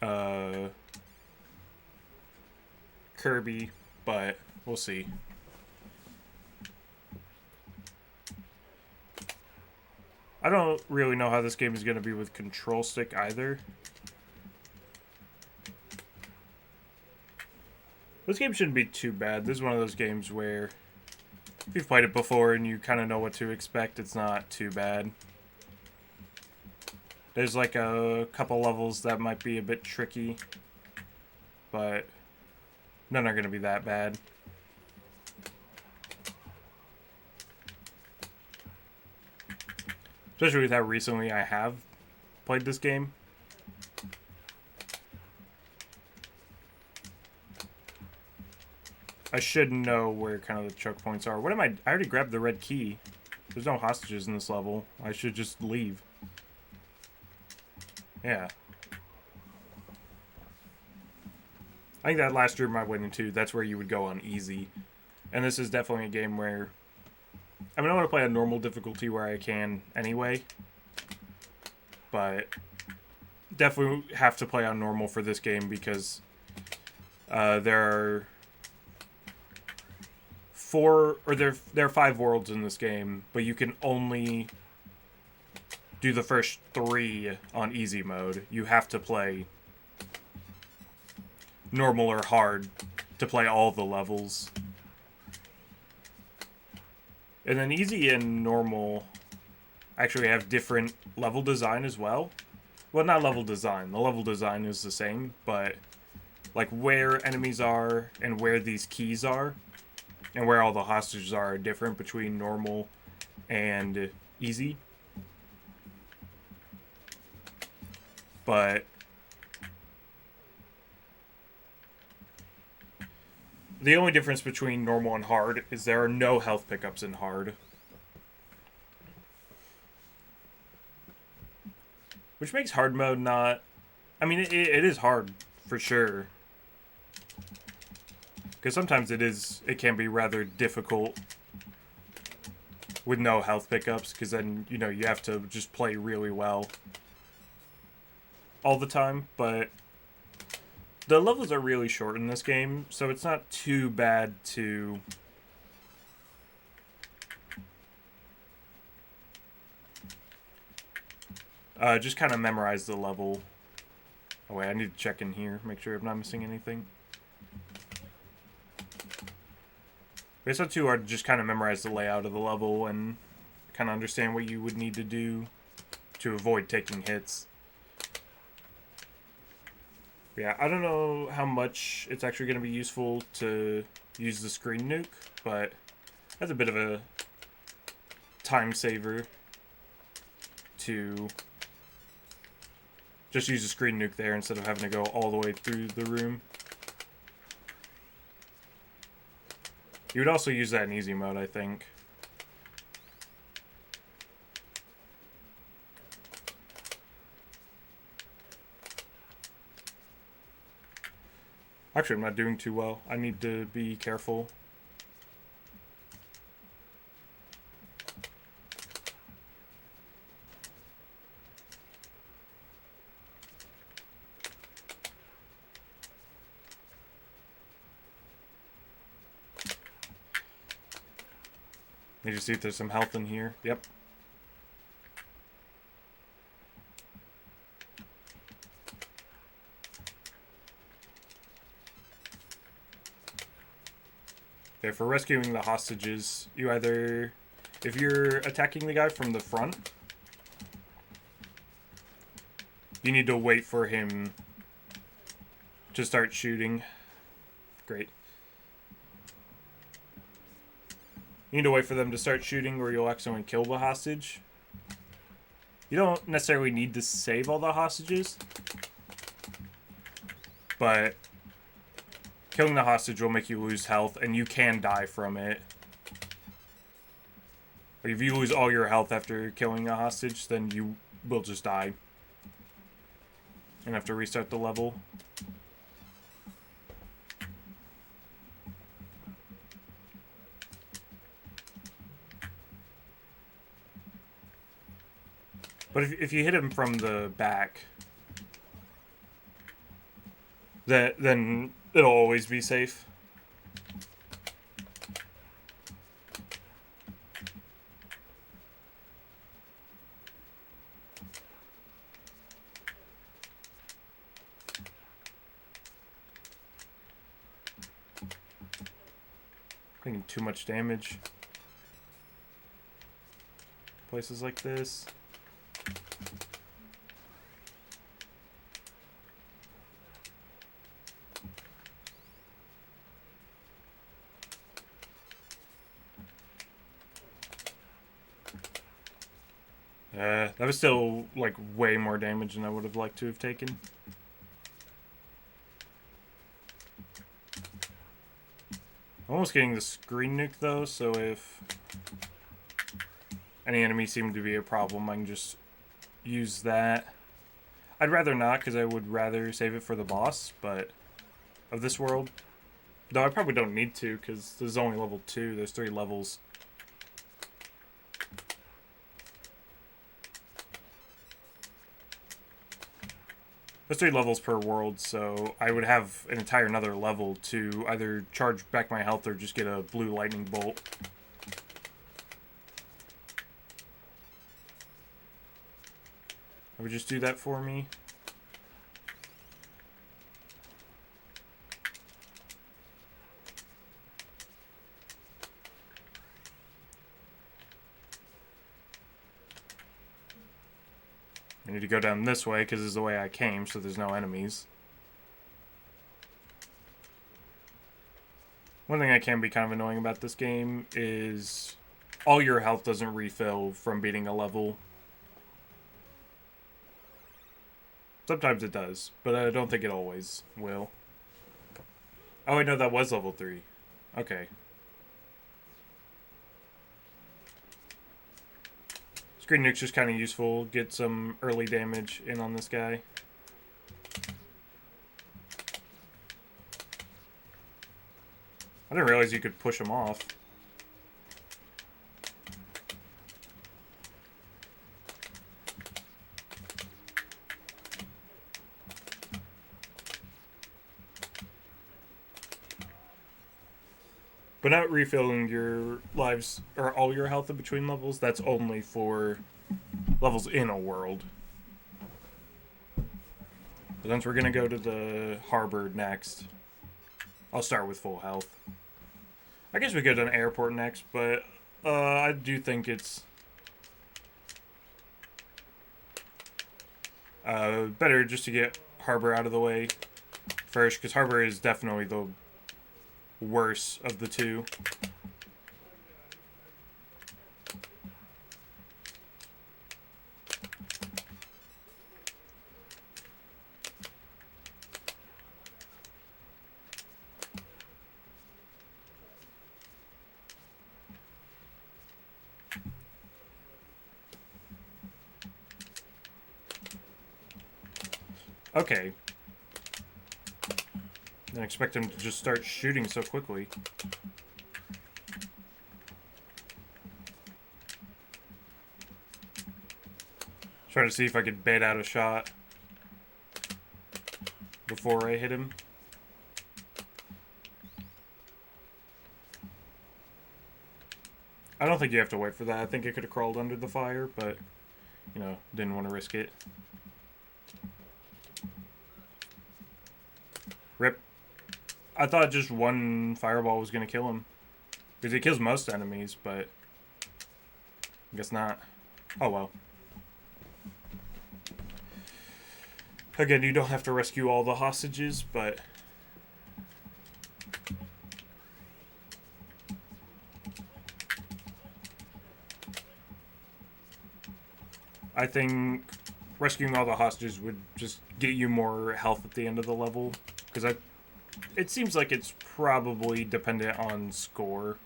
uh, Kirby, but we'll see. I don't really know how this game is going to be with control stick either. This game shouldn't be too bad. This is one of those games where if you've played it before and you kind of know what to expect, it's not too bad. There's like a couple levels that might be a bit tricky, but none are going to be that bad. Especially with how recently I have played this game. I should know where kind of the choke points are. What am I already grabbed the red key. There's no hostages in this level. I should just leave. Yeah. I think that last room I went into, that's where you would go on easy. And this is definitely a game where... I mean, I want to play on normal difficulty where I can anyway. But definitely have to play on normal for this game because there are 5 worlds in this game, but you can only do the first 3 on easy mode. You have to play normal or hard to play all the levels. And then easy and normal actually have different level design as well. Well, not level design. The level design is the same, but like where enemies are and where these keys are and where all the hostages are different between normal and easy. But the only difference between normal and hard is there are no health pickups in hard. Which makes hard mode not... I mean, it is hard, for sure. Because sometimes it can be rather difficult with no health pickups, because then, you know, you have to just play really well all the time, but the levels are really short in this game, so it's not too bad to... just kind of memorize the level. Oh wait, I need to check in here, make sure I'm not missing anything. But it's not too hard to just kind of memorize the layout of the level and kind of understand what you would need to do to avoid taking hits. Yeah, I don't know how much it's actually going to be useful to use the screen nuke, but that's a bit of a time saver to just use a screen nuke there instead of having to go all the way through the room. You would also use that in easy mode, I think. Actually, I'm not doing too well. I need to be careful. Need to see if there's some health in here. Yep. Okay, for rescuing the hostages, you either... If you're attacking the guy from the front, you need to wait for him to start shooting. Great. You need to wait for them to start shooting or you'll accidentally kill the hostage. You don't necessarily need to save all the hostages, but killing the hostage will make you lose health and you can die from it. Like if you lose all your health after killing a hostage, then you will just die and have to restart the level. But if you hit him from the back, then it'll always be safe. Taking too much damage. Places like this. That was still, like, way more damage than I would have liked to have taken. I'm almost getting the screen nuke, though, so if any enemies seem to be a problem, I can just use that. I'd rather not, because I would rather save it for the boss, but of this world. Though I probably don't need to, because this is only level 2. There's 3 levels. There's 3 levels per world, so I would have an entire another level to either charge back my health or just get a blue lightning bolt. I would just do that for me. I need to go down this way because this is the way I came, so there's no enemies. One thing that can be kind of annoying about this game is all your health doesn't refill from beating a level. Sometimes it does, but I don't think it always will. Oh, I know that was level 3. Okay. Screen nuke's just kind of useful. Get some early damage in on this guy. I didn't realize you could push him off. But not refilling your lives, or all your health in between levels, that's only for levels in a world. But since we're going to go to the harbor next, I'll start with full health. I guess we could do an airport next, but I do think it's better just to get harbor out of the way first, because harbor is definitely the worse of the two. Okay. Didn't expect him to just start shooting so quickly. Trying to see if I could bait out a shot before I hit him. I don't think you have to wait for that. I think it could have crawled under the fire, but, you know, didn't want to risk it. Rip. I thought just one fireball was going to kill him. Because it kills most enemies, but I guess not. Oh well. Again, you don't have to rescue all the hostages, but I think rescuing all the hostages would just get you more health at the end of the level. Because it seems like it's probably dependent on score.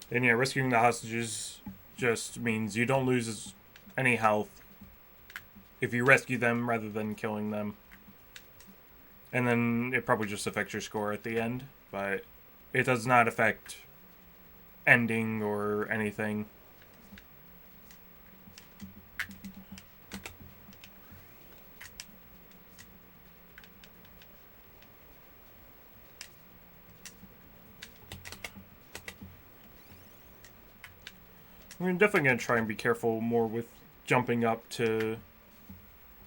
And yeah, rescuing the hostages just means you don't lose any health if you rescue them rather than killing them. And then it probably just affects your score at the end, but it does not affect ending or anything. I'm definitely going to try and be careful more with jumping up to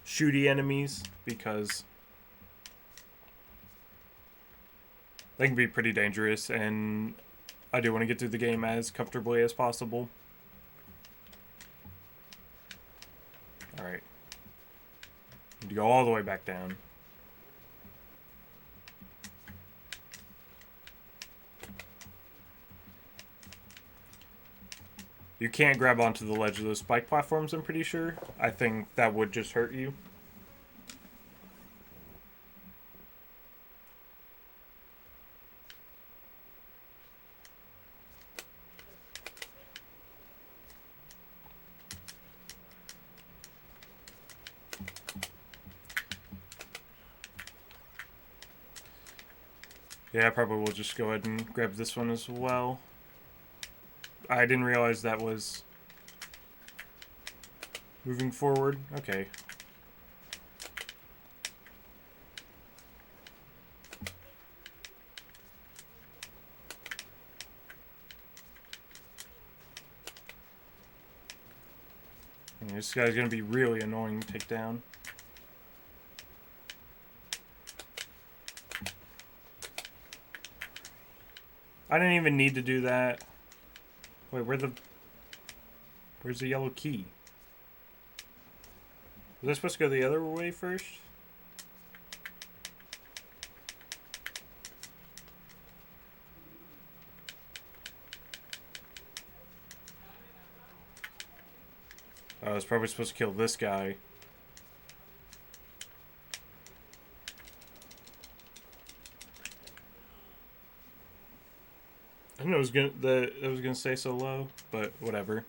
shooty enemies, because they can be pretty dangerous, and I do want to get through the game as comfortably as possible. Alright. Need to go all the way back down. You can't grab onto the ledge of those spike platforms, I'm pretty sure. I think that would just hurt you. Yeah, I probably will just go ahead and grab this one as well. I didn't realize that was moving forward. Okay. And this guy's gonna be really annoying to take down. I didn't even need to do that. Wait, where's the yellow key? Was I supposed to go the other way first? I was probably supposed to kill this guy. I know it was gonna stay so low, but whatever.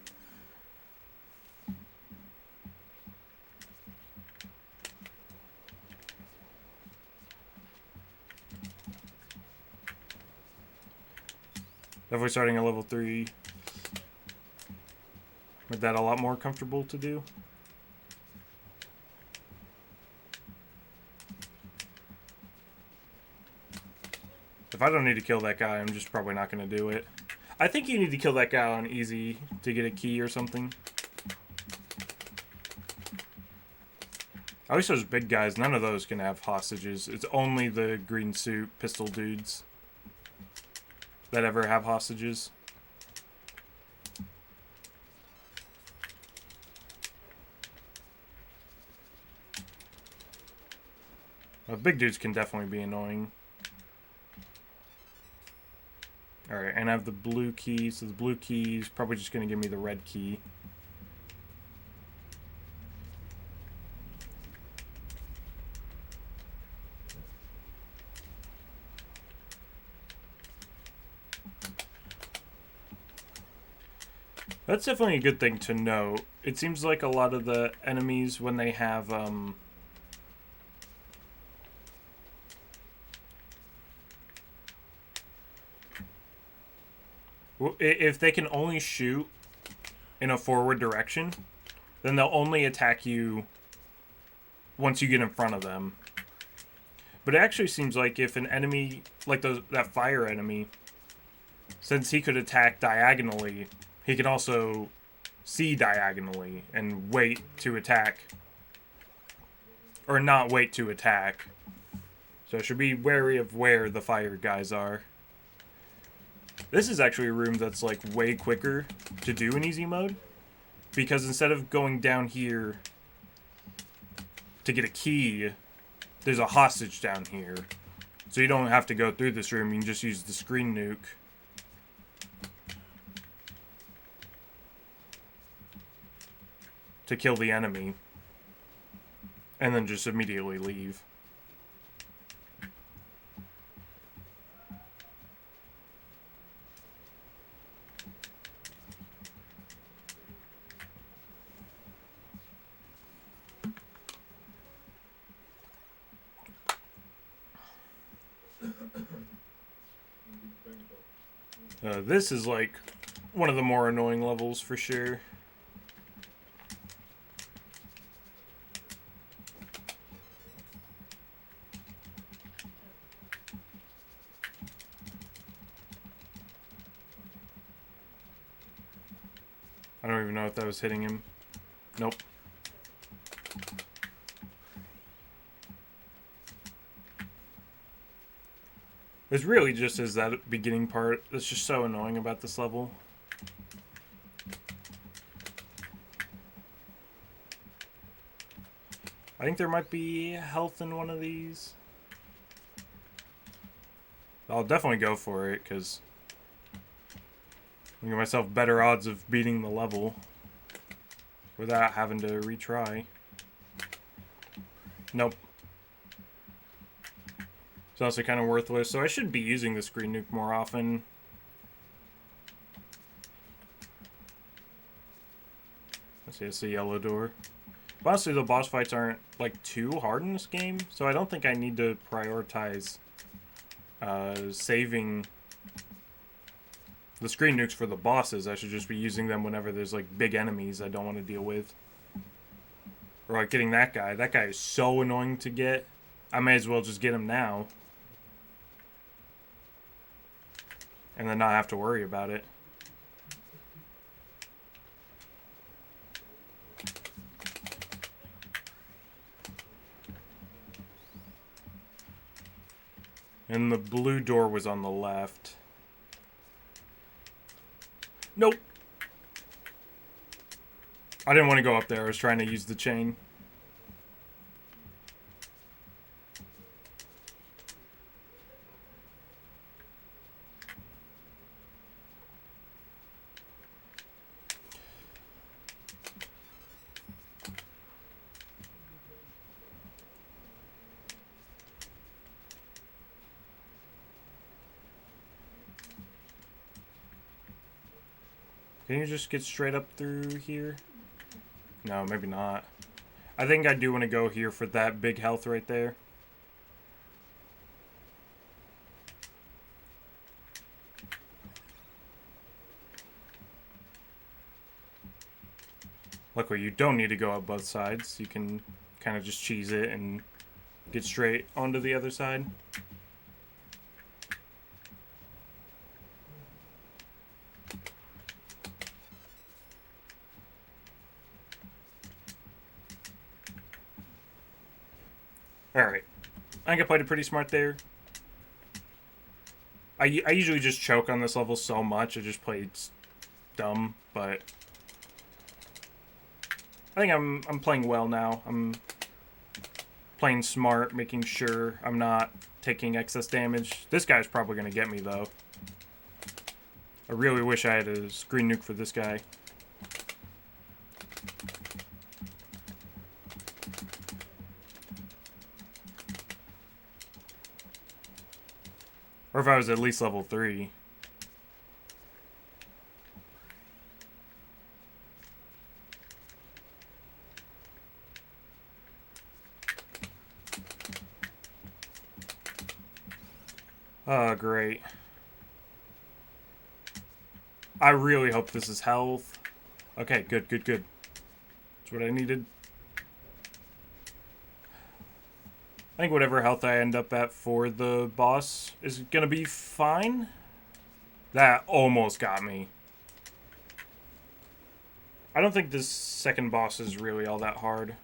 Definitely starting at level 3. With that a lot more comfortable to do. If I don't need to kill that guy, I'm just probably not going to do it. I think you need to kill that guy on easy to get a key or something. At least those big guys, none of those can have hostages. It's only the green suit pistol dudes that ever have hostages. Big dudes can definitely be annoying. Alright, and I have the blue key, so the blue key is probably just going to give me the red key. That's definitely a good thing to know. It seems like a lot of the enemies, when they have, if they can only shoot in a forward direction, then they'll only attack you once you get in front of them. But it actually seems like if an enemy, like that fire enemy, since he could attack diagonally, he can also see diagonally and wait to attack. Or not wait to attack. So should be wary of where the fire guys are. This is actually a room that's like way quicker to do in easy mode. Because instead of going down here to get a key, there's a hostage down here. So you don't have to go through this room, you can just use the screen nuke. To kill the enemy. And then just immediately leave. This is like one of the more annoying levels for sure. I don't even know if that was hitting him. Nope. It's really just as that beginning part that's just so annoying about this level. I think there might be health in one of these. I'll definitely go for it, because I give myself better odds of beating the level without having to retry. Nope. It's also kind of worthless, so I should be using the screen nuke more often. Let's see, it's the yellow door. But honestly, the boss fights aren't, like, too hard in this game, so I don't think I need to prioritize saving the screen nukes for the bosses. I should just be using them whenever there's, like, big enemies I don't want to deal with. Or, like, getting that guy. That guy is so annoying to get. I may as well just get him now. And then not have to worry about it. And the blue door was on the left. Nope. I didn't want to go up there. I was trying to use the chain. Can you just get straight up through here? No, maybe not. I think I do want to go here for that big health right there. Luckily, you don't need to go up both sides. You can kind of just cheese it and get straight onto the other side. Alright. I think I played it pretty smart there. I usually just choke on this level so much. I just played dumb, but I think I'm playing well now. I'm playing smart, making sure I'm not taking excess damage. This guy's probably going to get me, though. I really wish I had a screen nuke for this guy. Or if I was at least level 3. Oh, great. I really hope this is health. Okay, good, good, good. That's what I needed. I think whatever health I end up at for the boss is gonna be fine. That almost got me. I don't think this second boss is really all that hard.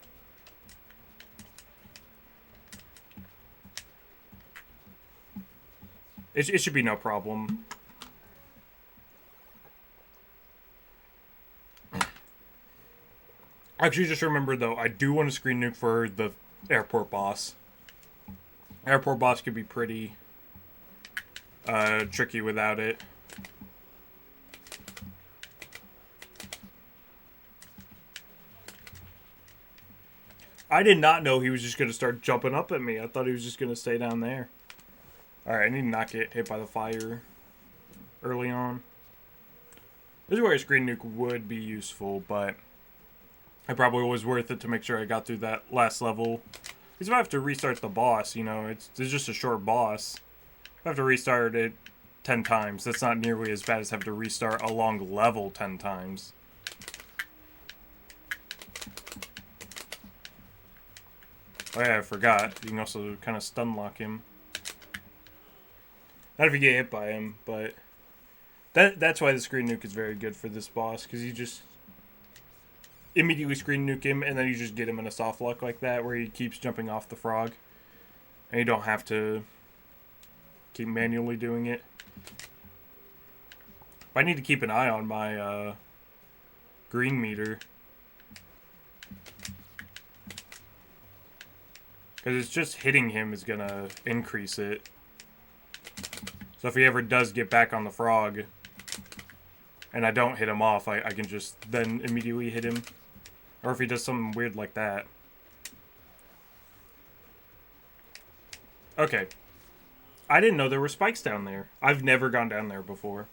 It should be no problem. Actually, just remember, though, I do want to screen nuke for the airport boss. Airport boss could be pretty tricky without it. I did not know he was just going to start jumping up at me. I thought he was just going to stay down there. Alright, I need to not get hit by the fire early on. This is where a screen nuke would be useful, but it probably was worth it to make sure I got through that last level. Because if I have to restart the boss, you know, it's just a short boss. If I have to restart it, 10 times. That's not nearly as bad as having to restart a long level 10 times. Oh yeah, I forgot. You can also kind of stun lock him. Not if you get hit by him, but that's why the screen nuke is very good for this boss, because you just immediately screen nuke him, and then you just get him in a soft lock like that, where he keeps jumping off the frog, and you don't have to keep manually doing it. But I need to keep an eye on my green meter, because it's just hitting him is gonna increase it. So if he ever does get back on the frog, and I don't hit him off, I can just then immediately hit him. Or if he does something weird like that. Okay. I didn't know there were spikes down there. I've never gone down there before.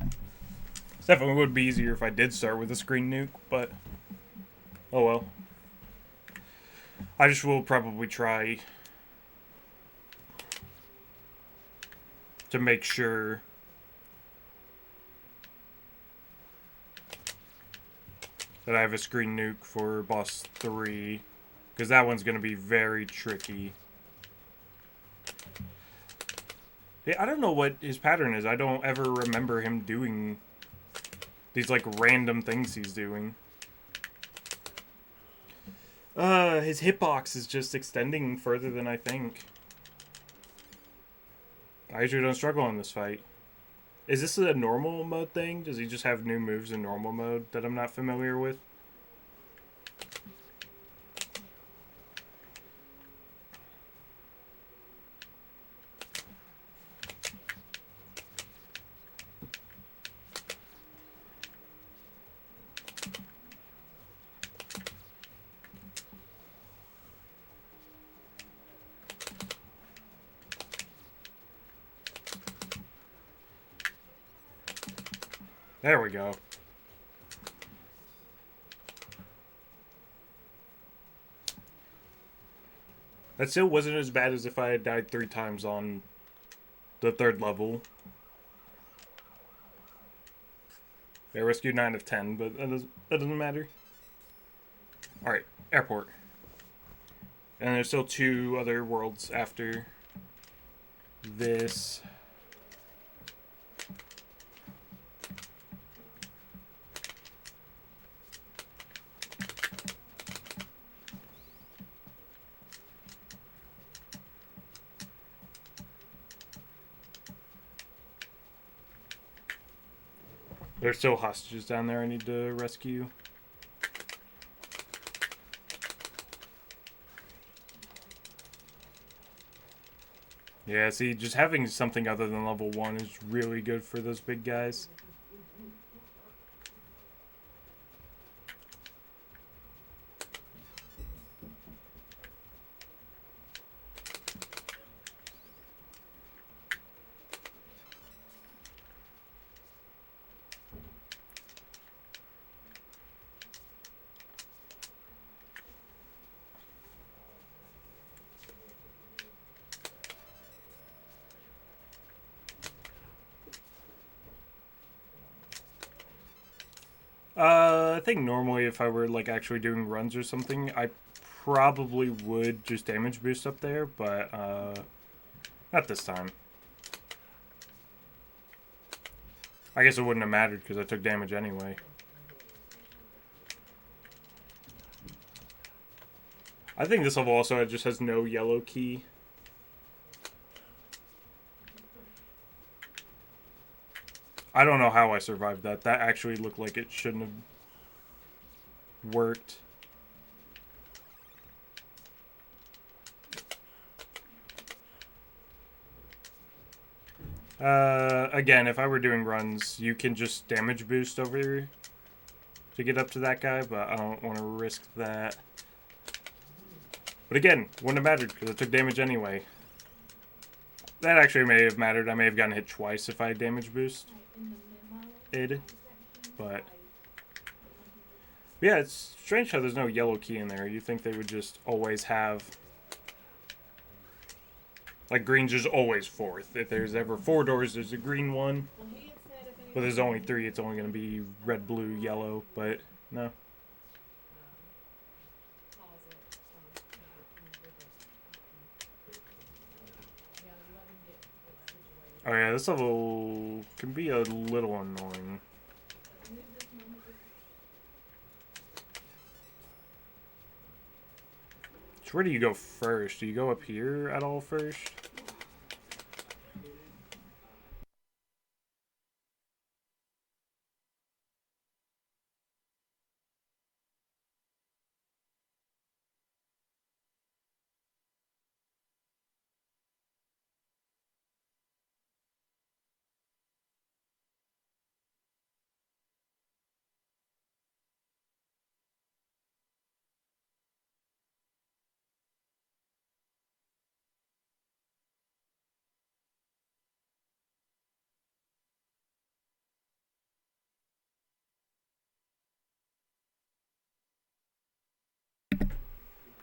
It definitely would be easier if I did start with a screen nuke, but oh well. I just will probably try to make sure that I have a screen nuke for boss 3, because that one's going to be very tricky. Yeah, I don't know what his pattern is. I don't ever remember him doing these, like, random things he's doing. His hitbox is just extending further than I think. I usually don't struggle in this fight. Is this a normal mode thing? Does he just have new moves in normal mode that I'm not familiar with? There we go. That still wasn't as bad as if I had died 3 times on the 3rd level. I rescued 9 of 10, but that doesn't matter. Alright, airport. And there's still 2 other worlds after this. There's still hostages down there I need to rescue. Yeah, see, just having something other than level 1 is really good for those big guys. I think normally if I were like actually doing runs or something, I probably would just damage boost up there, but not this time. I guess it wouldn't have mattered because I took damage anyway. I think this level also just has no yellow key. I don't know how I survived that. That actually looked like it shouldn't have worked. Again, if I were doing runs, you can just damage boost over to get up to that guy, but I don't want to risk that. But again, wouldn't have mattered because I took damage anyway. That actually may have mattered. I may have gotten hit twice if I had damage boost. But yeah, it's strange how there's no yellow key in there. You think they would just always have Like, green's just always fourth. If there's ever 4 doors, there's a green one. But there's only 3, it's only going to be red, blue, yellow. But, no. Oh yeah, this level can be a little annoying. So where do you go first? Do you go up here at all first?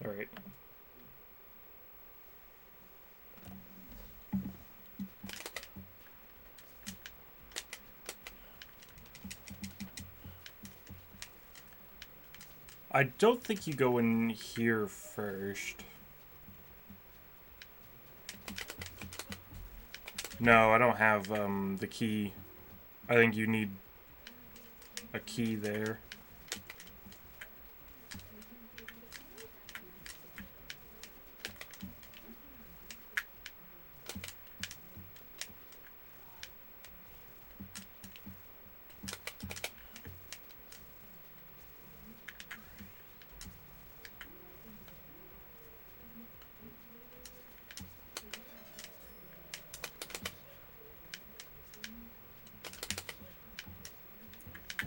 Alright. I don't think you go in here first. No, I don't have the key. I think you need a key there.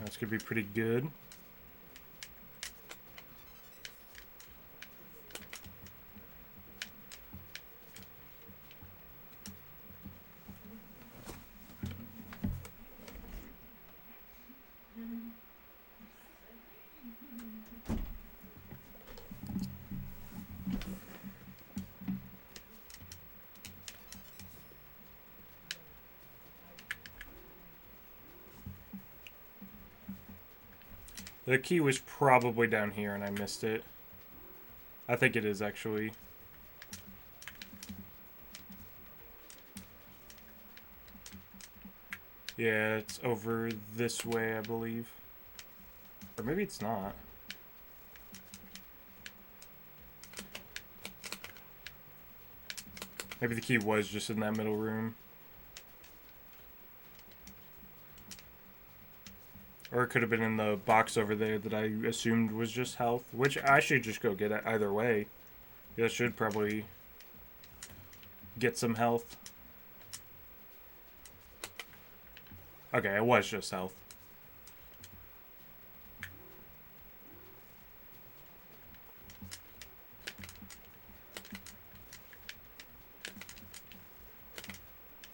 That's gonna be pretty good. The key was probably down here and I missed it. I think it is actually. Yeah, it's over this way, I believe. Or maybe it's not. Maybe the key was just in that middle room. Or it could have been in the box over there that I assumed was just health. Which I should just go get it either way. I should probably get some health. Okay, it was just health.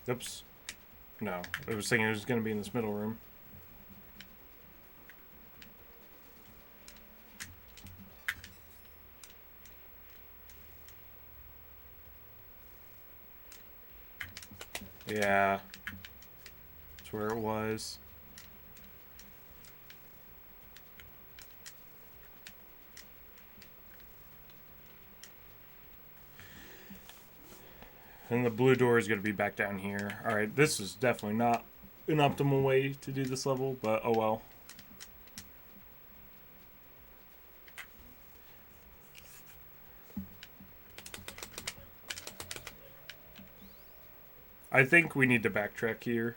Oops. No, I was thinking it was going to be in this middle room. Yeah. That's where it was. And the blue door is going to be back down here. Alright, this is definitely not an optimal way to do this level, but oh well. I think we need to backtrack here.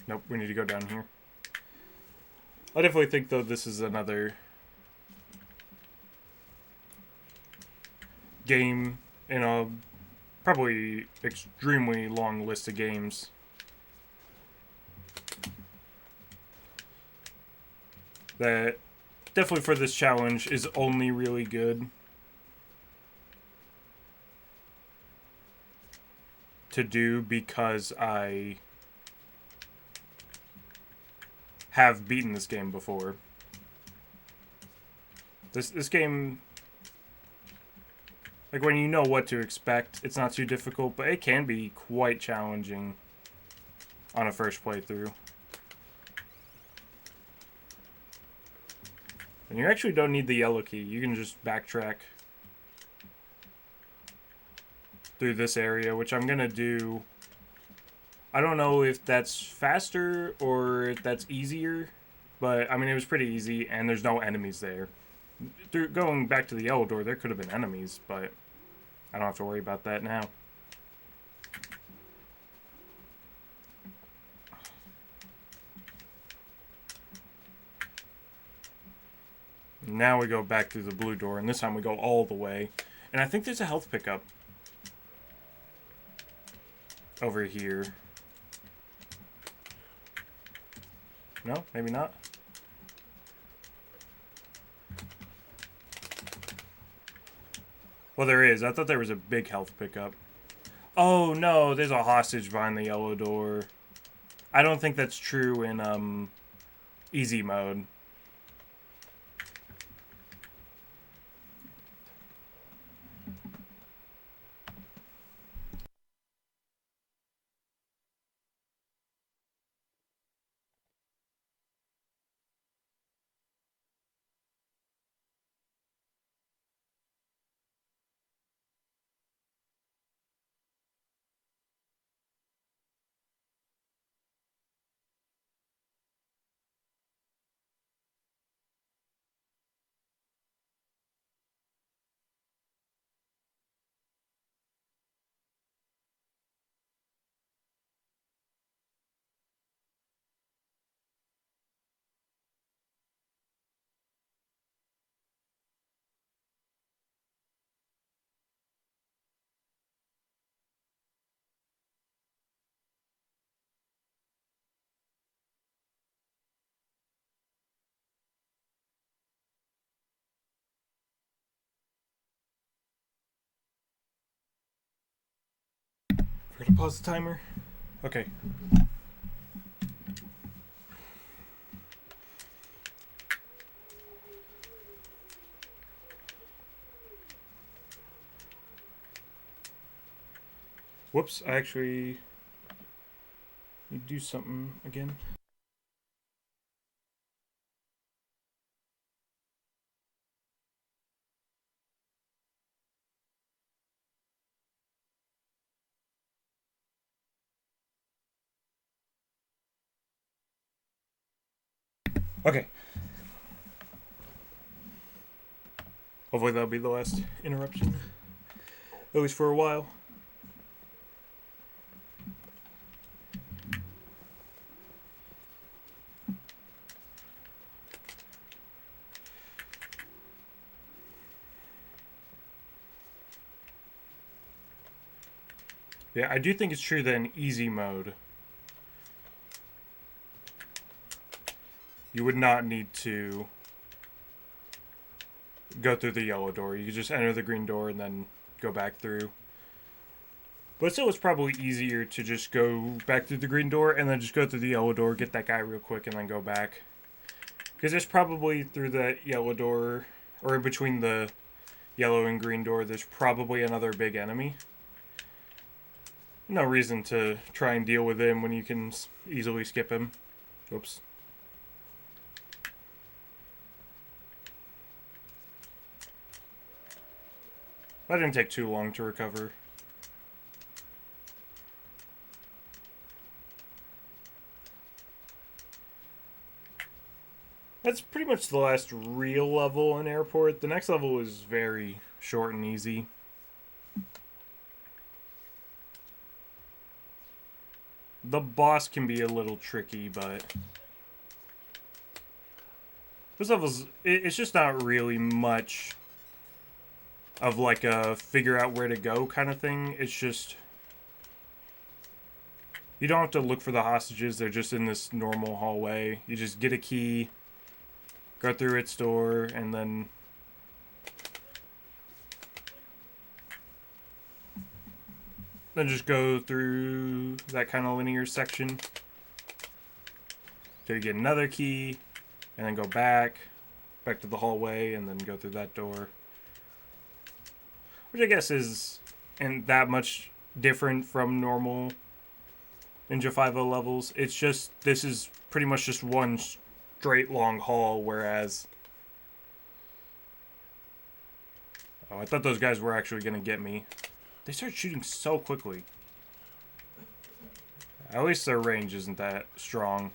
Nope, we need to go down here. I definitely think, though, this is another game in a probably extremely long list of games. That definitely for this challenge is only really good. to do because I have beaten this game before. This game, like, when you know what to expect, it's not too difficult, but it can be quite challenging on a first playthrough. And you actually don't need the yellow key. You can just backtrack through this area, which I'm gonna do. I don't know if that's faster or if that's easier, but I mean, it was pretty easy, and there's no enemies there. Going back to the yellow door, there could have been enemies, but I don't have to worry about that now. Now we go back through the blue door, and this time we go all the way. And I think there's a health pickup over here. No, maybe not. Well, there is. I thought there was a big health pickup. Oh, no, there's a hostage behind the yellow door. I don't think that's true in, easy mode. We're gonna pause the timer. Okay. Whoops, I actually need to do something again. Okay. Hopefully that'll be the last interruption. At least for a while. Yeah, I do think it's true that in easy mode, you would not need to go through the yellow door. You could just enter the green door and then go back through. But still, it's probably easier to just go back through the green door and then just go through the yellow door, get that guy real quick, and then go back. Because there's probably through that yellow door, or in between the yellow and green door, there's probably another big enemy. No reason to try and deal with him when you can easily skip him. Oops. That didn't take too long to recover. That's pretty much the last real level in Airport. The next level is very short and easy. The boss can be a little tricky, but this level's, it's just not really much of like a figure out where to go kind of thing. It's just, you don't have to look for the hostages. They're just in this normal hallway. You just get a key, go through its door, and then Then just go through that kind of linear section till you get another key, and then go back to the hallway, and then go through that door. Which I guess isn't that much different from normal Ninja 5.0 levels. It's just, this is pretty much just one straight long hall, whereas... Oh, I thought those guys were actually going to get me. They start shooting so quickly. At least their range isn't that strong.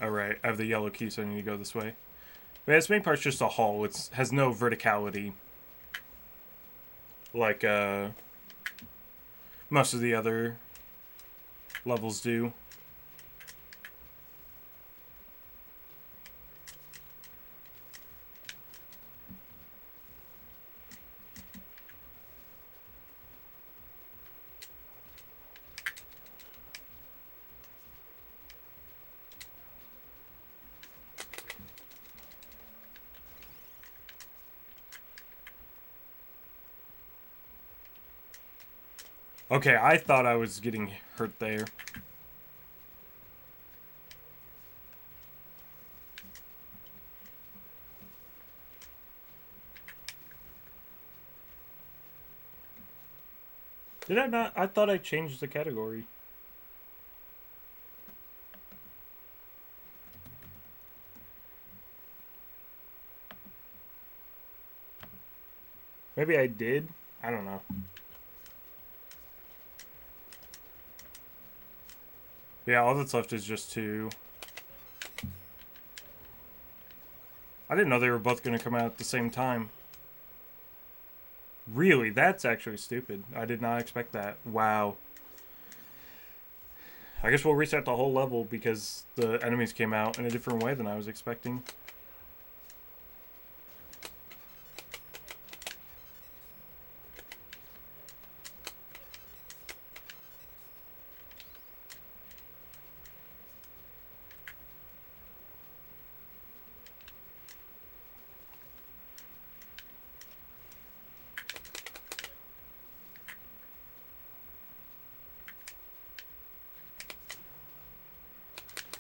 Alright, I have the yellow key, so I need to go this way. But yeah, this main part's just a hall. It has no verticality. Like, most of the other levels do. Okay, I thought I was getting hurt there. Did I not? I thought I changed the category. Maybe I did? I don't know. Yeah, all that's left is just two. I didn't know they were both going to come out at the same time. Really? That's actually stupid. I did not expect that. Wow. I guess we'll reset the whole level because the enemies came out in a different way than I was expecting.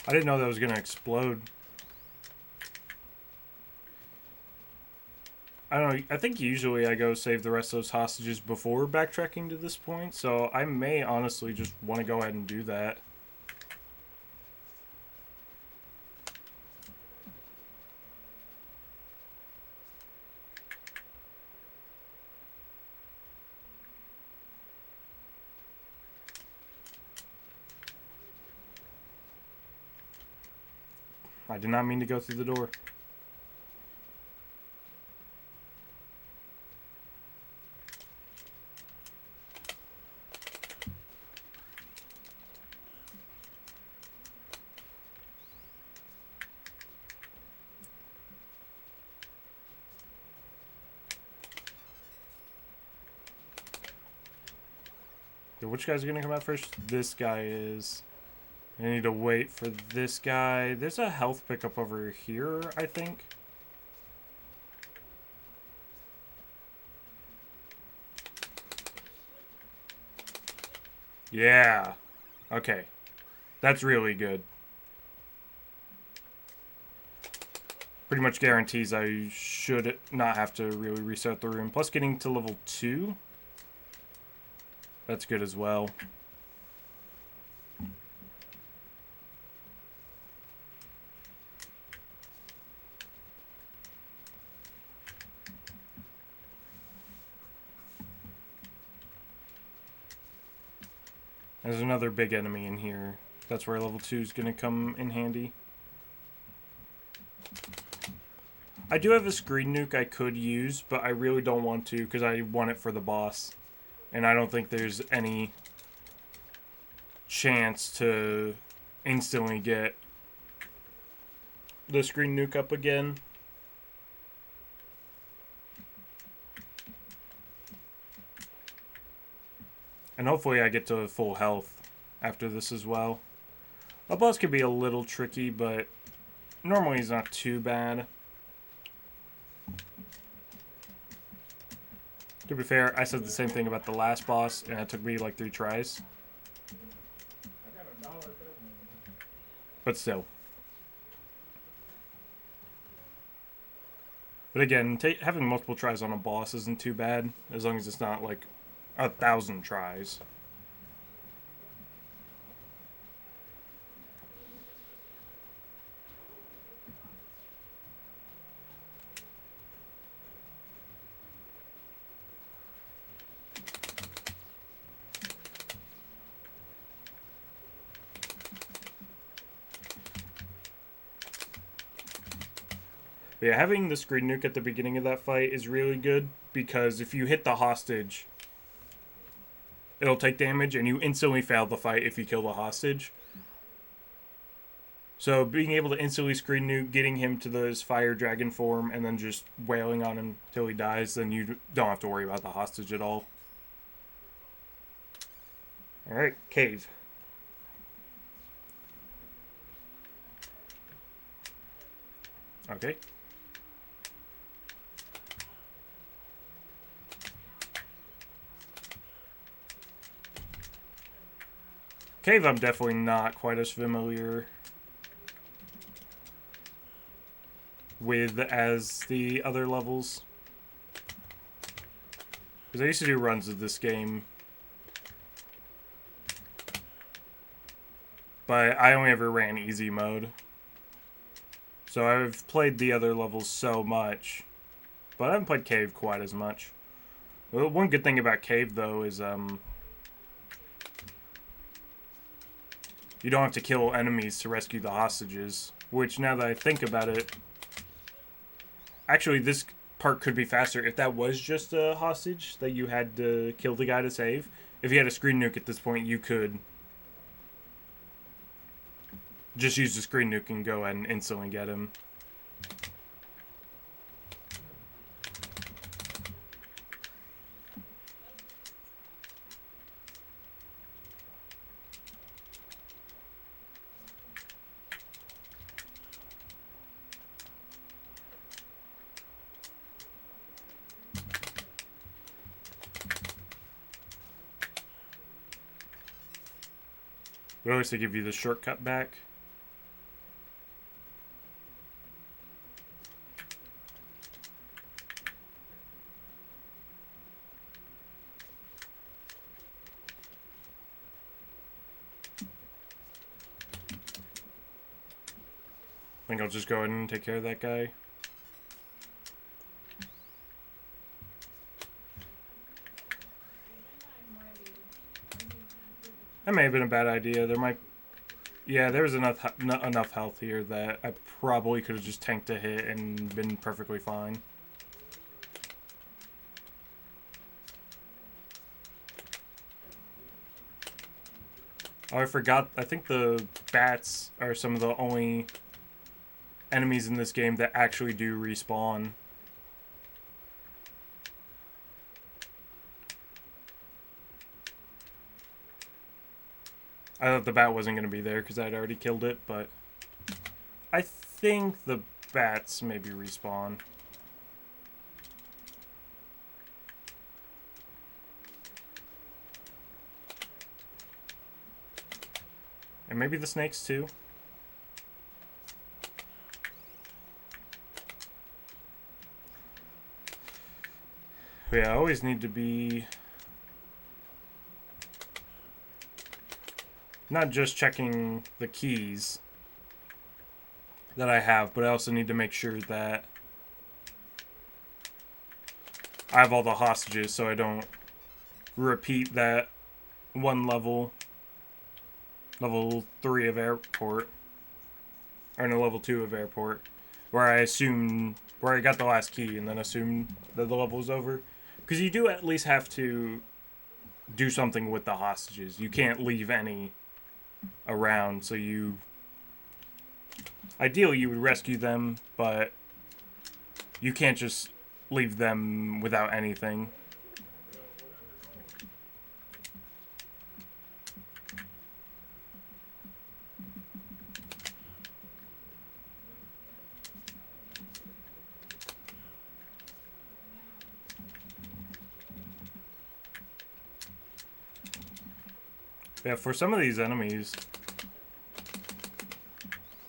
I didn't know that was going to explode. I don't know. I think usually I go save the rest of those hostages before backtracking to this point, so I may honestly just want to go ahead and do that. I did not mean to go through the door. Which guy's gonna come out first? This guy is. I need to wait for this guy. There's a health pickup over here, I think. Yeah. Okay. That's really good. Pretty much guarantees I should not have to really reset the room. Plus getting to level 2. That's good as well. There's another big enemy in here. That's where level 2 is going to come in handy. I do have a screen nuke I could use, but I really don't want to because I want it for the boss. And I don't think there's any chance to instantly get the screen nuke up again. And hopefully I get to full health after this as well. A boss can be a little tricky, but normally he's not too bad. To be fair, I said the same thing about the last boss, and it took me like 3 tries. But still. But again, having multiple tries on a boss isn't too bad, as long as it's not like 1,000 tries. But yeah, having the screen nuke at the beginning of that fight is really good, because if you hit the hostage, it'll take damage, and you instantly fail the fight if you kill the hostage. So being able to instantly screen nuke, getting him to his fire dragon form, and then just wailing on him till he dies, then you don't have to worry about the hostage at all. Alright, cave. Okay. Cave I'm definitely not quite as familiar with as the other levels. Because I used to do runs of this game, but I only ever ran easy mode. So I've played the other levels so much, but I haven't played Cave quite as much. Well, one good thing about Cave, though, is you don't have to kill enemies to rescue the hostages, which, now that I think about it, actually this part could be faster if that was just a hostage that you had to kill the guy to save. If you had a screen nuke at this point, you could just use the screen nuke and go ahead and instantly get him. But always to give you the shortcut back. I think I'll just go ahead and take care of that guy. That may have been a bad idea. There might... Yeah, there was enough health here that I probably could have just tanked a hit and been perfectly fine. Oh, I forgot. I think the bats are some of the only enemies in this game that actually do respawn. I thought the bat wasn't going to be there because I'd already killed it, but I think the bats maybe respawn. And maybe the snakes too. But yeah, I always need to be not just checking the keys that I have, but I also need to make sure that I have all the hostages so I don't repeat that one level 3 of airport, or no, level 2 of airport, where I got the last key and then assumed that the level was over. Because you do at least have to do something with the hostages. You can't leave any around, so ideally you would rescue them, but you can't just leave them without anything. Yeah, for some of these enemies,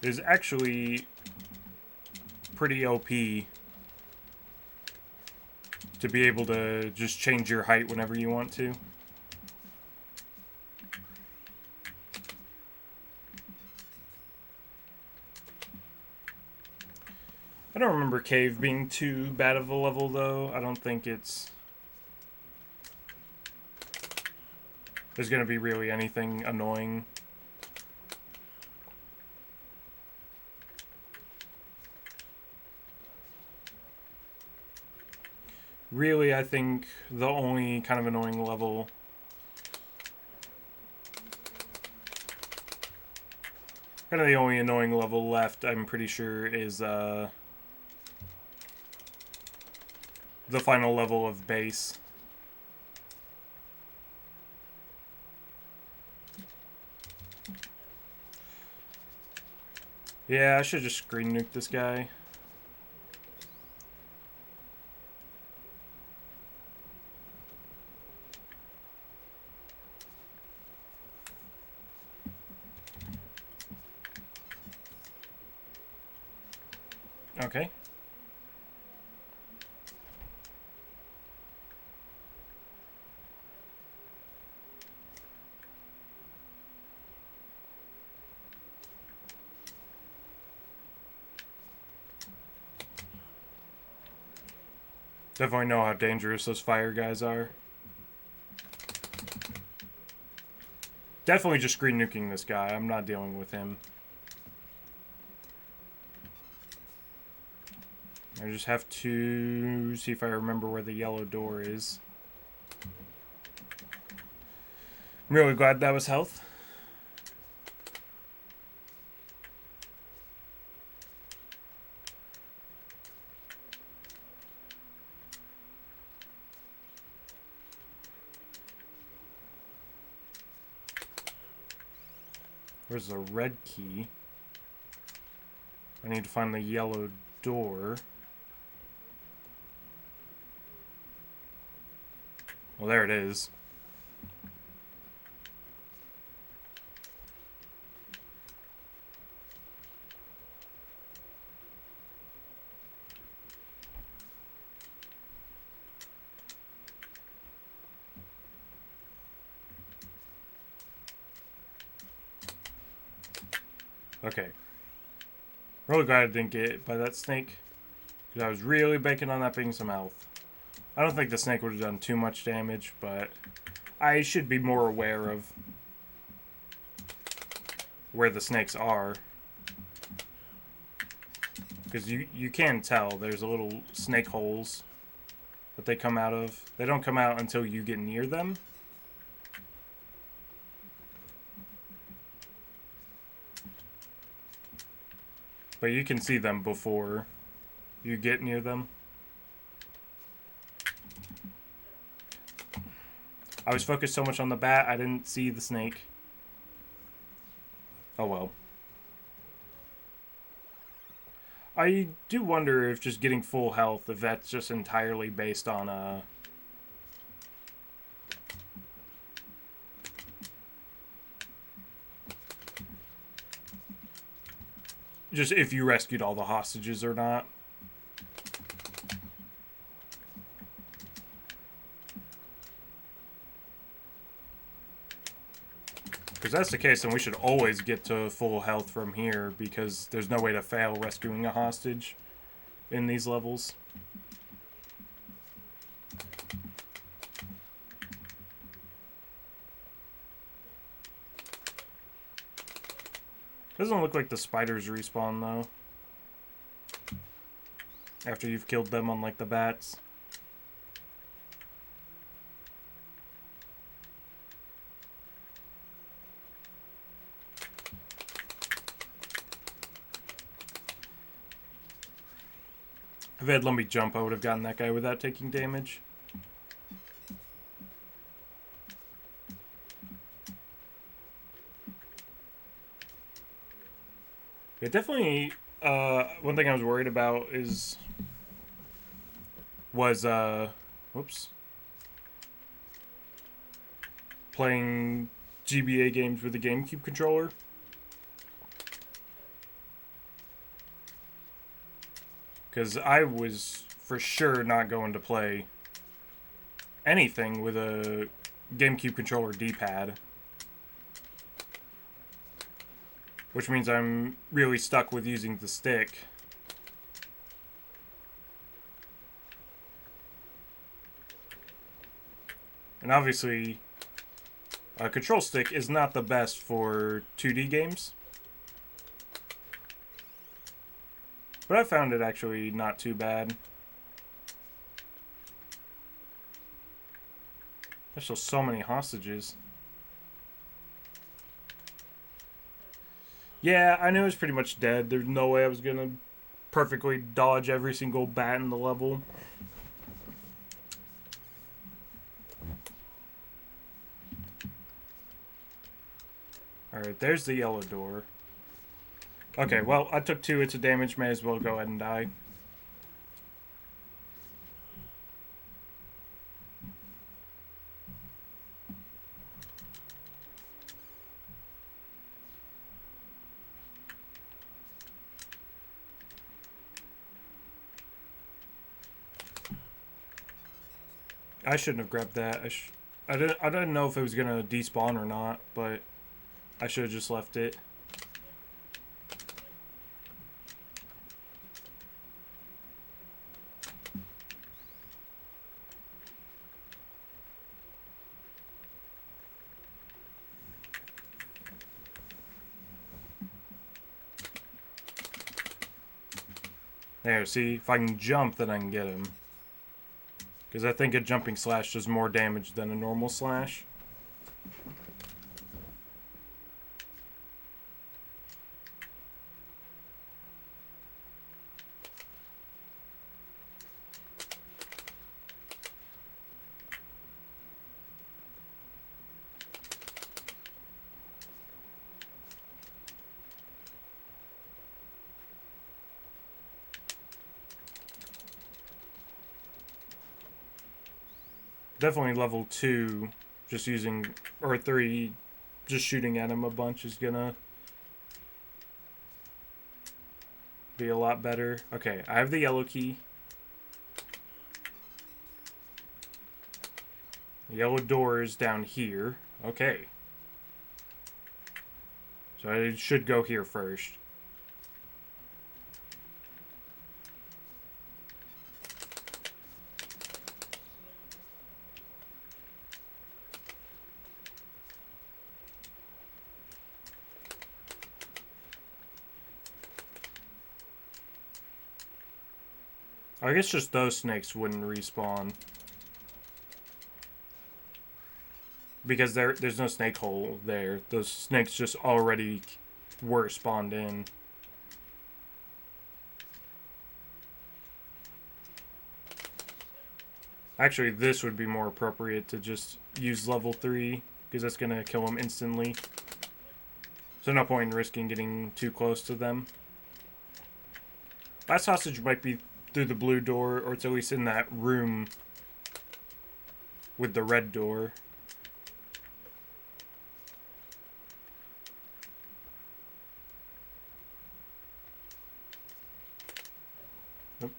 it's actually pretty OP to be able to just change your height whenever you want to. I don't remember Cave being too bad of a level, though. I don't think there's going to be really anything annoying. Really, I think the only kind of annoying level... Kind of the only annoying level left, I'm pretty sure, is the final level of base. Yeah, I should just screen nuke this guy. Okay. Definitely know how dangerous those fire guys are. Definitely just screen nuking this guy. I'm not dealing with him. I just have to see if I remember where the yellow door is. I'm really glad that was health. Where's the red key? I need to find the yellow door. Well, there it is. Okay. Really glad I didn't get hit by that snake, because I was really banking on that being some health. I don't think the snake would have done too much damage, but I should be more aware of where the snakes are. Because you can tell there's a little snake holes that they come out of. They don't come out until you get near them. But you can see them before you get near them. I was focused so much on the bat, I didn't see the snake. Oh well. I do wonder if just getting full health, if that's just entirely based on, just if you rescued all the hostages or not. Because that's the case, then we should always get to full health from here, because there's no way to fail rescuing a hostage in these levels. Doesn't look like the spiders respawn, though. After you've killed them, unlike the bats. If they had let me jump, I would have gotten that guy without taking damage. Yeah, definitely, one thing I was worried about was, whoops. Playing GBA games with a GameCube controller. Because I was for sure not going to play anything with a GameCube controller D-pad. Which means I'm really stuck with using the stick. And obviously, a control stick is not the best for 2D games. But I found it actually not too bad. There's still so many hostages. Yeah, I knew it was pretty much dead. There's no way I was gonna perfectly dodge every single bat in the level. Alright, there's the yellow door. Okay, well, I took 2 hits of damage. May as well go ahead and die. I shouldn't have grabbed that. I didn't know if it was gonna despawn or not, but I should have just left it. There, see, if I can jump, then I can get him. Because I think a jumping slash does more damage than a normal slash. Definitely level 2, just using, or 3, just shooting at him a bunch is gonna be a lot better. Okay, I have the yellow key. The yellow door is down here. Okay. So I should go here first. I guess just those snakes wouldn't respawn. Because there's no snake hole there. Those snakes just already were spawned in. Actually, this would be more appropriate to just use level 3, because that's going to kill them instantly. So no point in risking getting too close to them. Last hostage might be through the blue door, or it's at least in that room with the red door. Nope.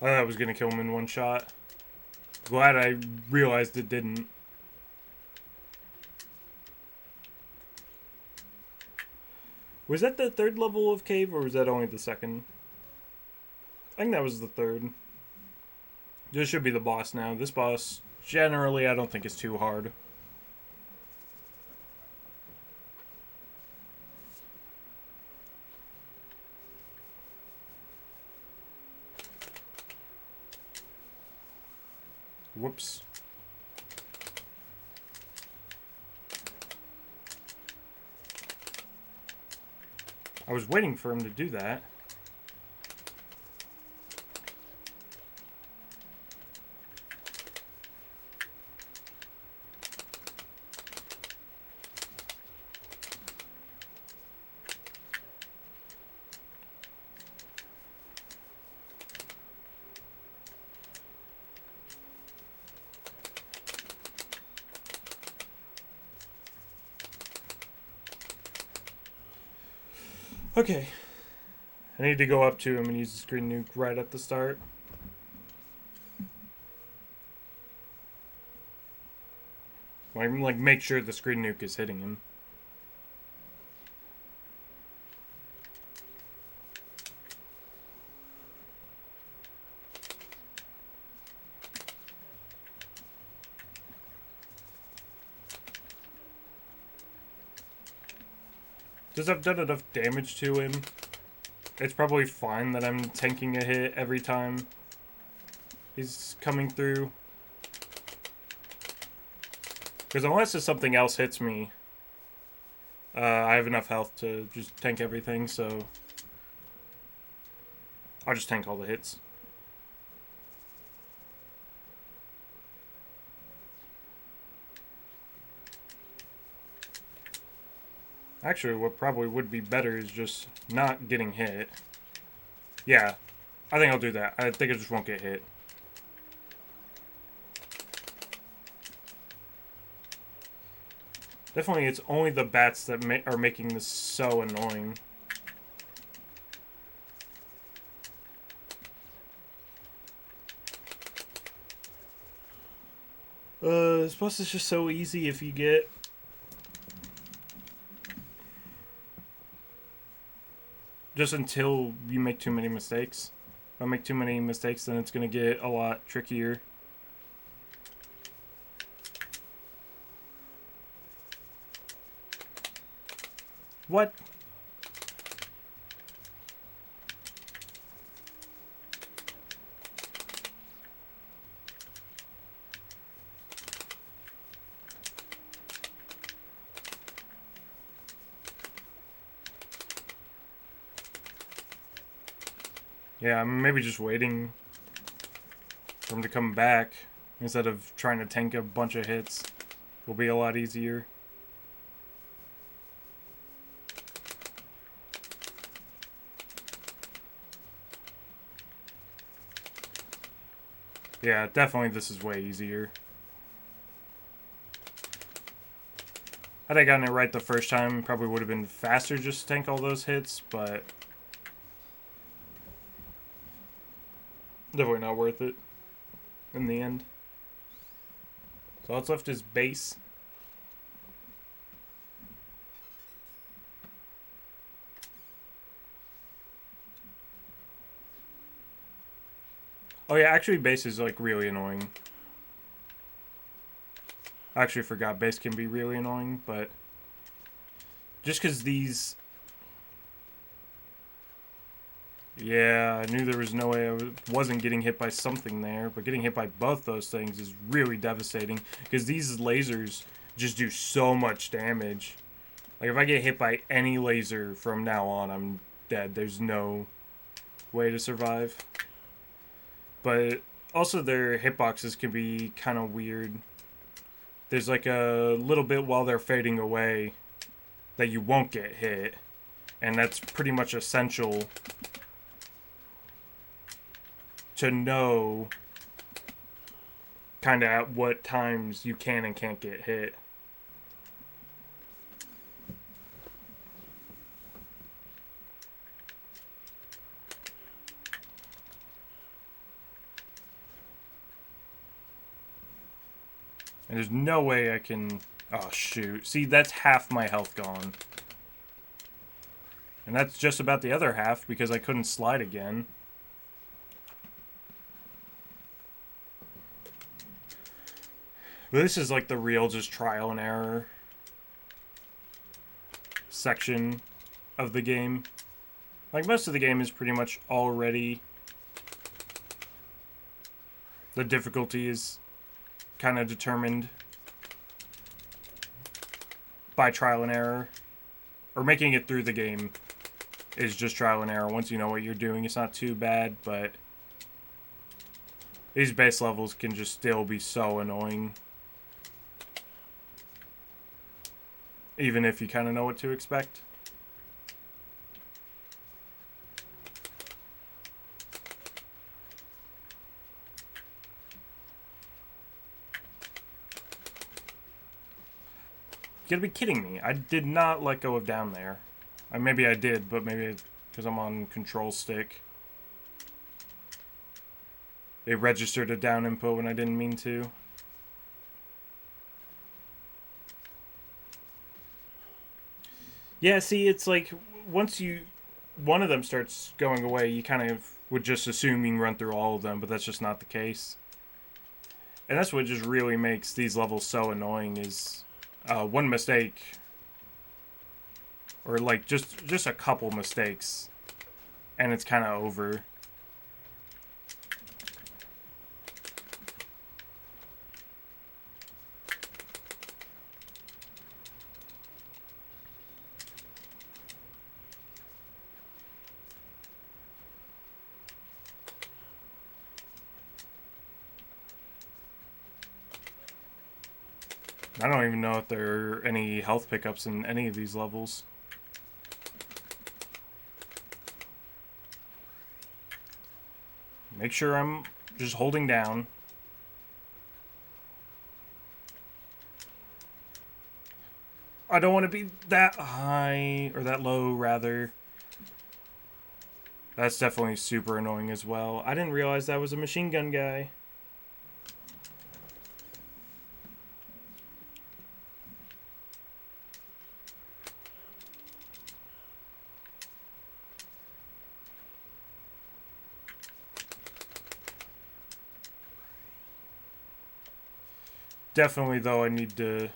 I thought I was going to kill him in one shot. Glad I realized it didn't. Was that the 3rd level of cave, or was that only the 2nd? I think that was the 3rd. This should be the boss now. This boss, generally, I don't think is too hard. Whoops. I was waiting for him to do that. Okay. I need to go up to him and use the screen nuke right at the start. Like make sure the screen nuke is hitting him. Does I've done enough damage to him? It's probably fine that I'm tanking a hit every time he's coming through. Because unless something else hits me, I have enough health to just tank everything, so I'll just tank all the hits. Actually, what probably would be better is just not getting hit. Yeah, I think I'll do that. I think I just won't get hit. Definitely, it's only the bats that are making this so annoying. Plus it's just so easy if you get... Just until you make too many mistakes. If I make too many mistakes, then it's going to get a lot trickier. What? Yeah, I'm maybe just waiting for him to come back instead of trying to tank a bunch of hits. Will be a lot easier. Yeah, definitely this is way easier. Had I gotten it right the first time, probably would have been faster just to tank all those hits, but definitely not worth it in the end. So all that's left is base. Oh yeah, actually base is like really annoying. I actually forgot base can be really annoying, but just because these... Yeah, I knew there was no way I wasn't getting hit by something there, but getting hit by both those things is really devastating because these lasers just do so much damage. Like, if I get hit by any laser from now on, I'm dead. There's no way to survive. But also their hitboxes can be kind of weird. There's like a little bit while they're fading away that you won't get hit, and that's pretty much essential to know kind of at what times you can and can't get hit. And there's no way I can... Oh, shoot. See, that's half my health gone. And that's just about the other half because I couldn't slide again. But this is like the real just trial and error section of the game. Like, most of the game is pretty much already... The difficulty is kind of determined by trial and error. Or making it through the game is just trial and error. Once you know what you're doing, it's not too bad, but these base levels can just still be so annoying. Even if you kind of know what to expect. You gotta be kidding me. I did not let go of down there. Maybe I did, but maybe because I'm on control stick. It registered a down input when I didn't mean to. Yeah, see, it's like once one of them starts going away, you kind of would just assume you can run through all of them, but that's just not the case. And that's what just really makes these levels so annoying is one mistake, or like just a couple mistakes, and it's kind of over. I don't even know if there are any health pickups in any of these levels. Make sure I'm just holding down. I don't want to be that high, or that low, rather. That's definitely super annoying as well. I didn't realize that was a machine gun guy. Definitely, though, I need to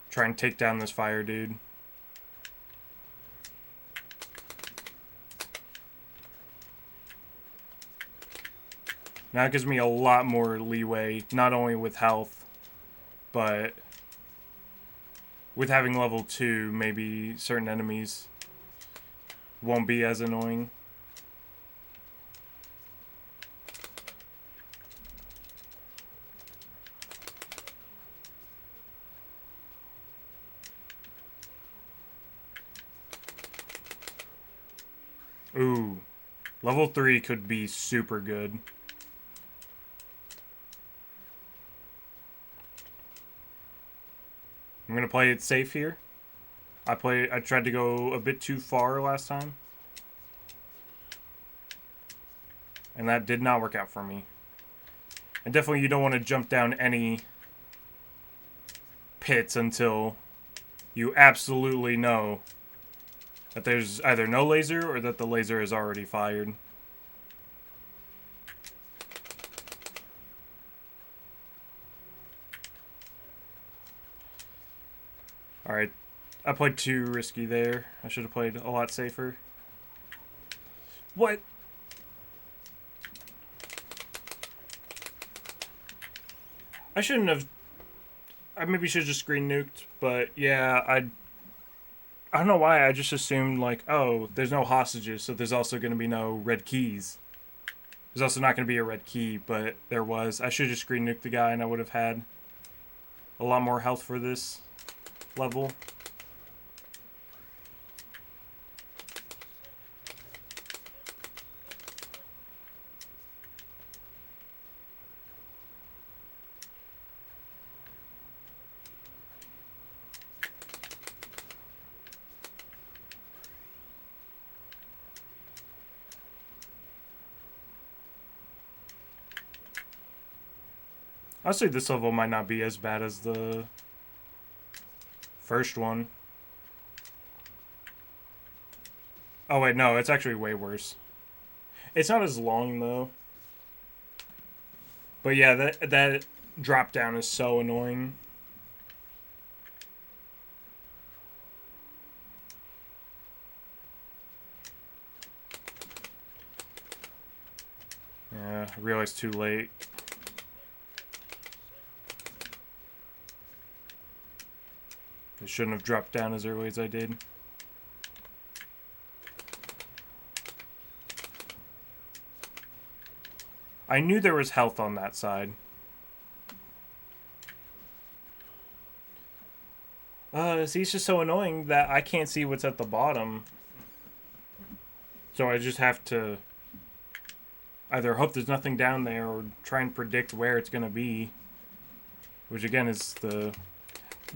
try and take down this fire dude. Now it gives me a lot more leeway, not only with health, but with having level 2, maybe certain enemies won't be as annoying. Ooh, level 3 could be super good. I'm gonna play it safe here. I tried to go a bit too far last time, and that did not work out for me. And definitely you don't want to jump down any pits until you absolutely know that there's either no laser or that the laser is already fired. Alright, I played too risky there. I should have played a lot safer. What? I shouldn't have... I maybe should have just screen nuked, but yeah, I don't know why, I just assumed, like, oh, there's no hostages, so there's also going to be no red keys. There's also not going to be a red key, but there was. I should have just screen nuked the guy, and I would have had a lot more health for this level. Honestly, this level might not be as bad as the first one. Oh wait, no, it's actually way worse. It's not as long though. But yeah, that drop down is so annoying. Yeah, I realized too late. I shouldn't have dropped down as early as I did. I knew there was health on that side. See, it's just so annoying that I can't see what's at the bottom. So I just have to either hope there's nothing down there or try and predict where it's going to be. Which, again, is the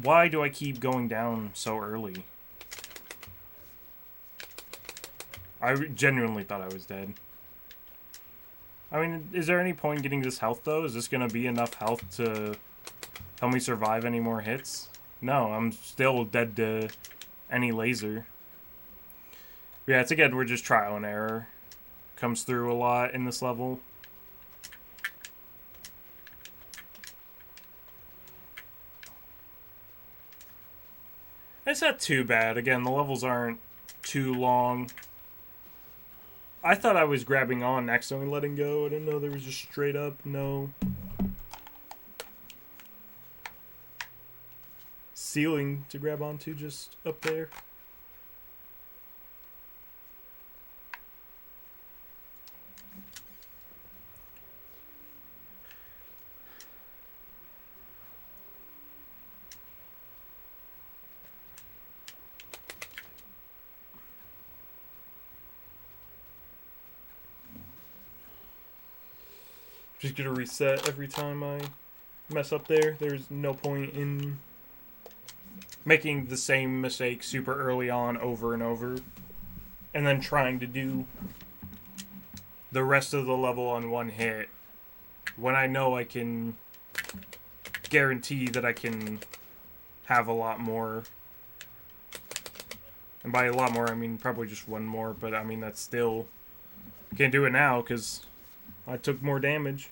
Why do I keep going down so early? I genuinely thought I was dead. I mean, is there any point in getting this health, though? Is this going to be enough health to help me survive any more hits? No, I'm still dead to any laser. Yeah, it's again, we're just trial and error. Comes through a lot in this level. It's not too bad. Again, the levels aren't too long. I thought I was grabbing on, accidentally letting go. I didn't know there was just straight up no ceiling to grab onto just up there. Just gonna reset every time I mess up there. There's no point in making the same mistake super early on over and over and then trying to do the rest of the level on one hit when I know I can guarantee that I can have a lot more. And by a lot more, I mean probably just one more, but I mean that's still... Can't do it now because I took more damage.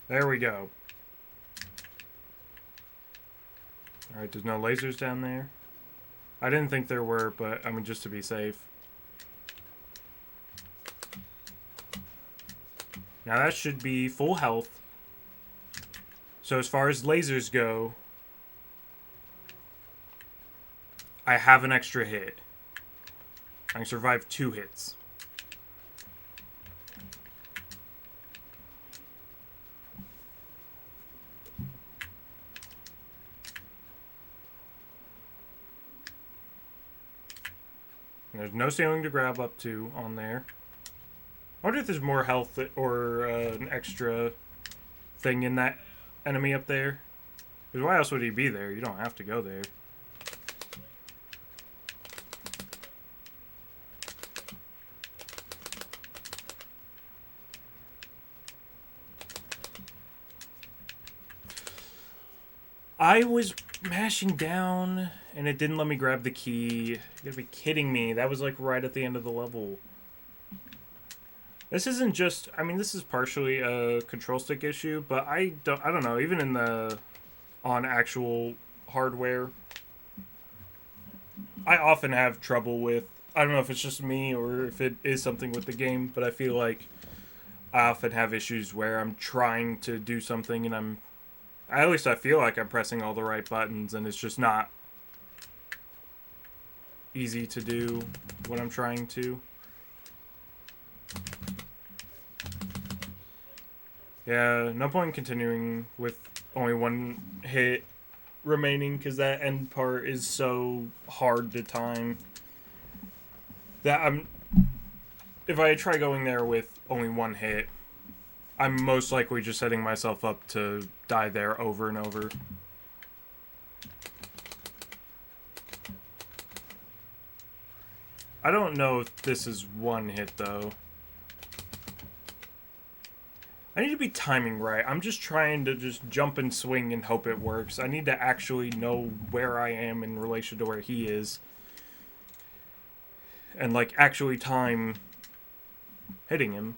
There we go. Alright, there's no lasers down there. I didn't think there were, but I mean just to be safe. Now that should be full health. So as far as lasers go, I have an extra hit. I can survive 2 hits. There's no ceiling to grab up to on there. I wonder if there's more health or an extra thing in that enemy up there. Because why else would he be there? You don't have to go there. I was mashing down and it didn't let me grab the key. You gotta be kidding me. That was like right at the end of the level. This isn't just... I mean, this is partially a control stick issue, but I don't know. Even in the... on actual hardware, I often have trouble with... I don't know if it's just me or if it is something with the game, but I feel like I often have issues where I'm trying to do something and I'm... At least I feel like I'm pressing all the right buttons and it's just not easy to do what I'm trying to. Yeah, no point in continuing with only one hit remaining because that end part is so hard to time that if I try going there with only one hit, I'm most likely just setting myself up to die there over and over. I don't know if this is one hit, though. I need to be timing right. I'm just trying to just jump and swing and hope it works. I need to actually know where I am in relation to where he is. And, like, actually time hitting him.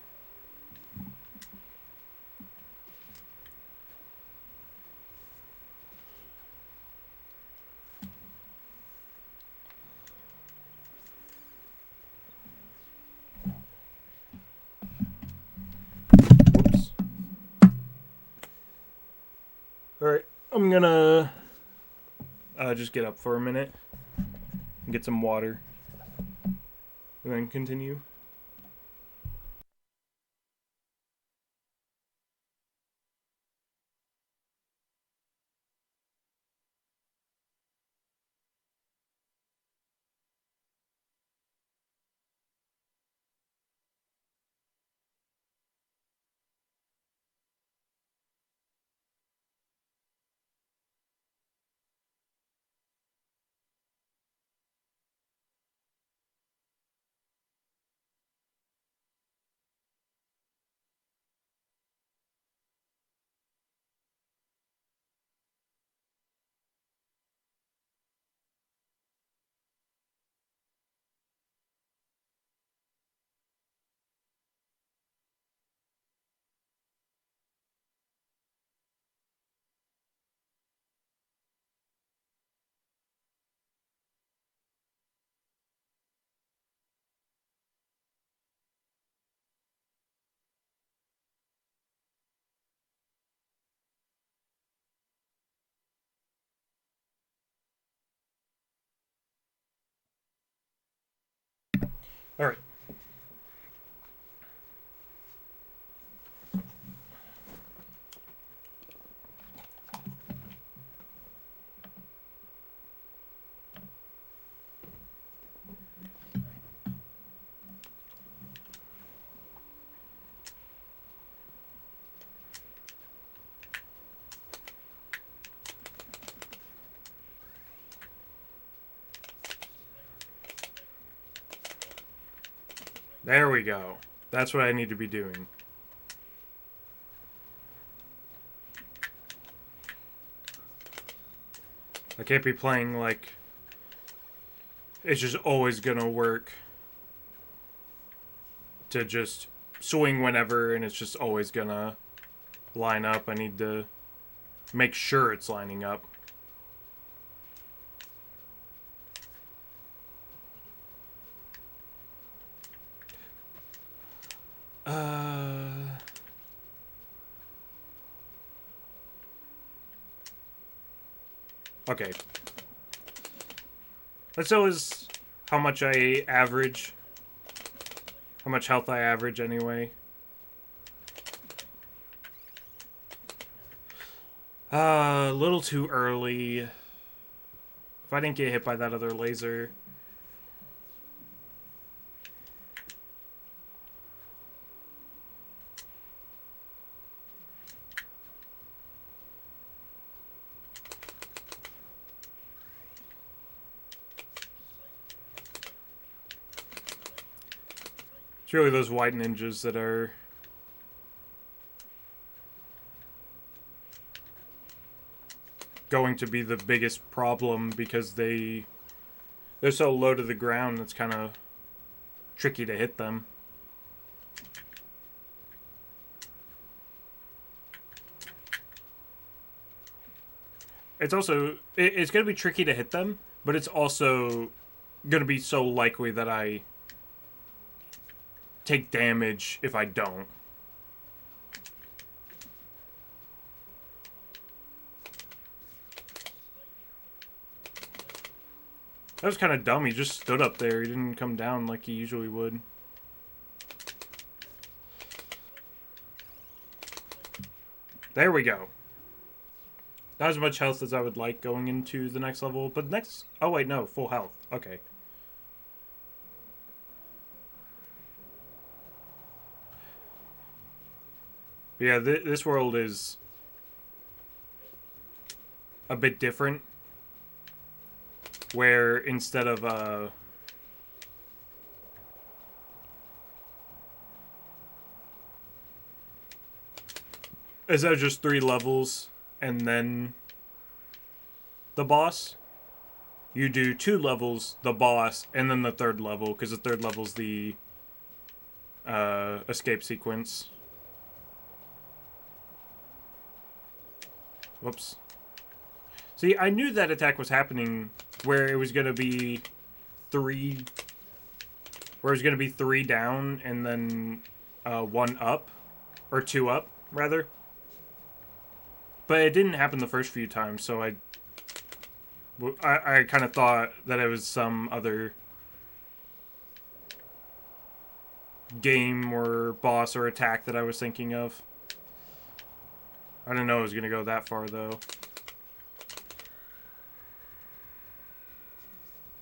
Alright, I'm gonna just get up for a minute and get some water and then continue. All right. There we go. That's what I need to be doing. I can't be playing like it's just always gonna work to just swing whenever and it's just always gonna line up. I need to make sure it's lining up. Okay. That's always how much I average. How much health I average anyway. A little too early. If I didn't get hit by that other laser. It's really those white ninjas that are going to be the biggest problem because they're so low to the ground. It's kind of tricky to hit them. It's also it's going to be tricky to hit them, but it's also going to be so likely that I take damage if I don't. That was kind of dumb. He just stood up there. He didn't come down like he usually would. There we go. Not as much health as I would like going into the next level, but next... Oh, wait, no. Full health. Okay. But yeah, this world is a bit different. Where instead of, instead of just 3 levels and then the boss, you do 2 levels, the boss, and then the 3rd level, because the 3rd level's the escape sequence. Whoops. See, I knew that attack was happening where it was going to be 3... Where it was going to be 3 down and then 1 up. Or 2 up, rather. But it didn't happen the first few times, so I kind of thought that it was some other game or boss or attack that I was thinking of. I didn't know it was going to go that far, though.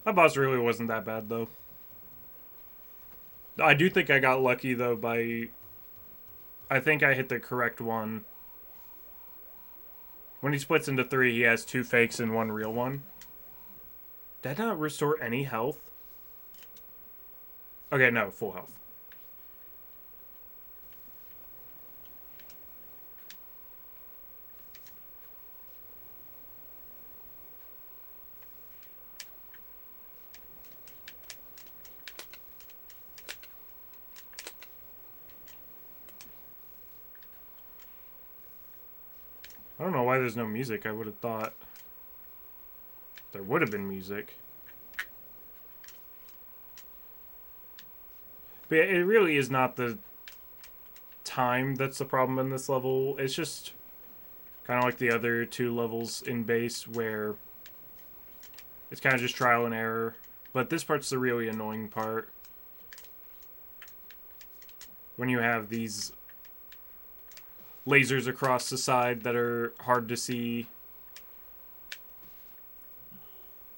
That boss really wasn't that bad, though. I do think I got lucky, though, by... I think I hit the correct one. When he splits into 3, he has 2 fakes and 1 real one. Did I not restore any health? Okay, no, full health. I don't know why there's no music. I would have thought there would have been music. But it really is not the time that's the problem in this level. It's just kind of like the other 2 levels in base where it's kind of just trial and error. But this part's the really annoying part. when you have these lasers across the side that are hard to see.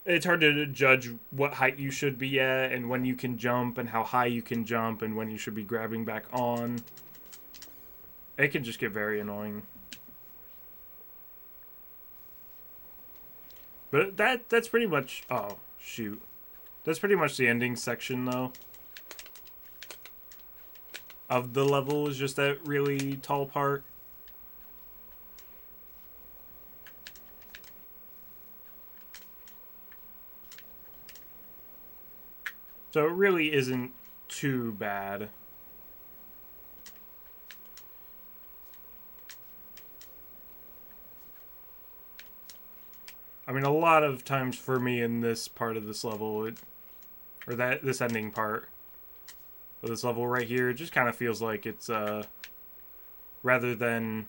It's hard to judge what height you should be at and when you can jump and how high you can jump and when you should be grabbing back on. It can just get very annoying. But that's pretty much... Oh, shoot. That's pretty much the ending section, though. Of the level is just that really tall part. So it really isn't too bad. I mean, a lot of times for me in this part of this level, this ending part of this level right here, it just kind of feels like it's, rather than